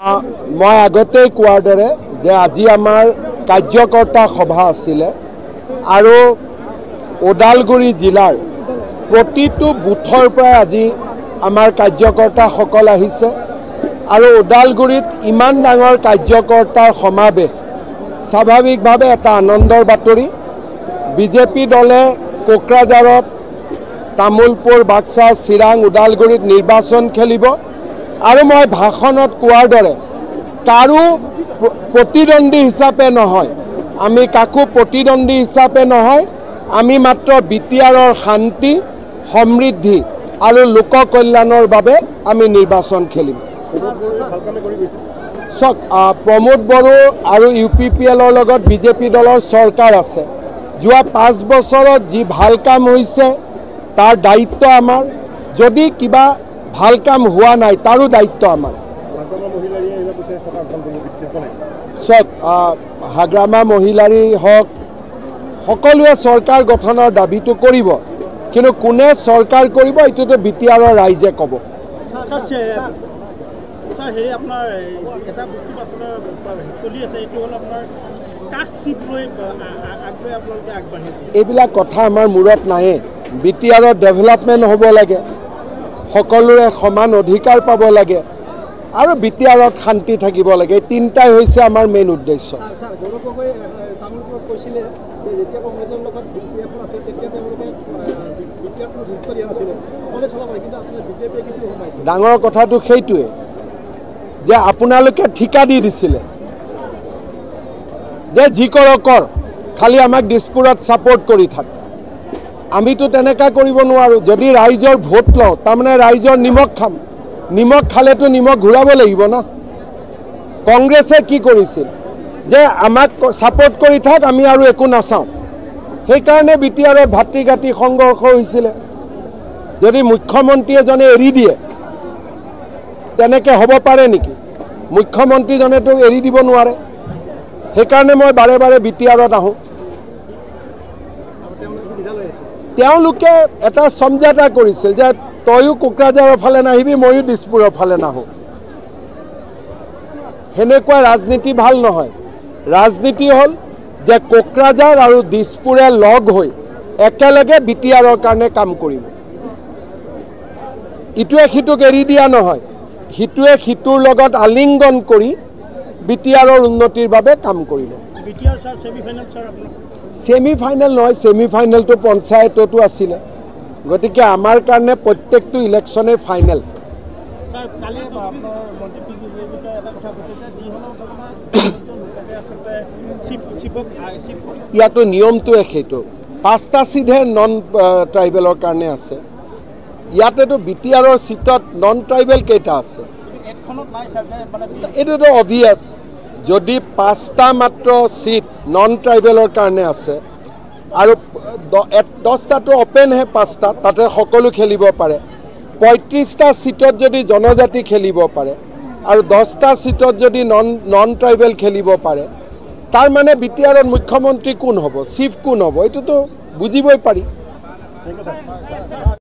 मैं आगते कोৱাৰ দৰে যে আজি आमार कार्यकर्ता सभा आছিলে আৰু ওদালগুৰি জিলাৰ प्रतिটো বুথৰ পৰা আজি आमार कार्यकर्ता সকল আহিছে আৰু ওদালগুৰিত ইমান ডাঙৰ कार्यकर्ताৰ সমাবেশ স্বাভাৱিকভাৱে এটা আনন্দৰ বাতৰি। বিজেপি দলে কোকৰাঝাৰত তামুলপুৰ বাক্সা চিৰাং ওদালগুৰিত নিৰ্বাচন খেলিব আৰু মই ভাষণত কোৱাৰ দৰে কাৰো প্ৰতিদ্বন্দ্বী হিচাপে নহয়, আমি কাকো প্ৰতিদ্বন্দ্বী হিচাপে নহয়, আমি মাত্ৰ বিটিআৰৰ শান্তি সমৃদ্ধি আৰু লোক কল্যাণৰ বাবে আমি নিৰ্বাচন খেলিম। চক প্ৰমোদ বড়ো আৰু UPPLৰ লগত বিজেপি দলৰ চৰকাৰ আছে। যোৱা 5 বছৰত যি ভাল কাম হৈছে তাৰ দায়িত্ব আমাৰ, যদি কিবা ভাল কাম হোৱা নাই তাৰো দায়িত্ব আমাৰ। চক হাগ্ৰামা মহিলাৰী হওক সকলোৱে চৰকাৰ গঠনৰ দাবীটো কৰিব, কিন্তু কোনে চৰকাৰ কৰিব এইটোতো বিটিআৰৰ ৰাইজে ক'ব। এইবিলাক কথা আমাৰ মূৰত নাহে। বিটিআৰৰ ডেভেলপমেণ্ট হ'ব লাগে, সকলোৰে সমান অধিকাৰ পাব লাগে আৰু বিটিআৰত শান্তি থাকিব লাগে। এই তিনিটাই হৈছে আমাৰ মেইন উদ্দেশ্য। ডাঙৰ কথাটো সেইটোৱে যে আপোনালোকে ঠিকা দি দিছিলে যে যি কৰ খালি আমাক দিছপুৰত ছাপোৰ্ট কৰি থাক। আমিতো তেনেকুৱা কৰিব নোৱাৰোঁ। যদি ৰাইজৰ ভোট লওঁ তাৰমানে ৰাইজৰ নিমখ খাম, নিমখ খালেতো নিমখ ঘূৰাব লাগিব না। কংগ্ৰেছে কি কৰিছিল যে আমাক ছাপোৰ্ট কৰি থাক, আমি আৰু একো নাচাওঁ। সেইকাৰণে বিটিআৰত ভাতৃঘাতী সংঘৰ্ষ হৈছিলে। যদি মুখ্যমন্ত্ৰী এজনে এৰি দিয়ে তেনেকৈ হ'ব পাৰে নেকি? মুখ্যমন্ত্ৰীজনেতো এৰি দিব নোৱাৰে। সেইকাৰণে মই বাৰে বাৰে বিটিআৰত আহোঁ। তেওঁলোকে এটা সমঝাতা কৰিছিল যে তয়ো কোকৰাঝাৰৰ ফালে নাহিবি, ময়ো দিছপুৰৰ ফালে নাহোঁ। সেনেকুৱা ৰাজনীতি ভাল নহয়। ৰাজনীতি হ'ল যে কোকৰাঝাৰ আৰু দিছপুৰে লগ হৈ একেলগে বিটিআৰৰ কাৰণে কাম কৰিব। ইটোৱে সিটোক এৰি দিয়া নহয়, সিটোৱে সিটোৰ লগত আলিংগন কৰি বিটিআৰৰ উন্নতিৰ বাবে কাম কৰিব। ছেমি ফাইনেল নহয়, ছেমি ফাইনেলটো পঞ্চায়ততো আছিলে। গতিকে আমাৰ কাৰণে প্ৰত্যেকটো ইলেকশ্যনে ফাইনেল। ইয়াতো নিয়মটোৱে সেইটো 5টা চিটহে নন ট্ৰাইবেলৰ কাৰণে আছে। ইয়াতেতো বিটিআৰৰ চিটত নন ট্ৰাইবেল কেইটা আছে? এইটোতো অভিয়াছ। যদি 5টা মাত্ৰ চিট নন ট্ৰাইবেলৰ কাৰণে আছে আৰু 10টাটো অপেনহে, 5টা তাতে সকলো খেলিব পাৰে। 35টা চিটত যদি জনজাতি খেলিব পাৰে আৰু 10টা চিটত যদি নন ট্ৰাইবেল খেলিব পাৰে, তাৰ মানে বিটিআৰত মুখ্যমন্ত্ৰী কোন হ'ব, চিফ কোন হ'ব, এইটোতো বুজিবই পাৰি।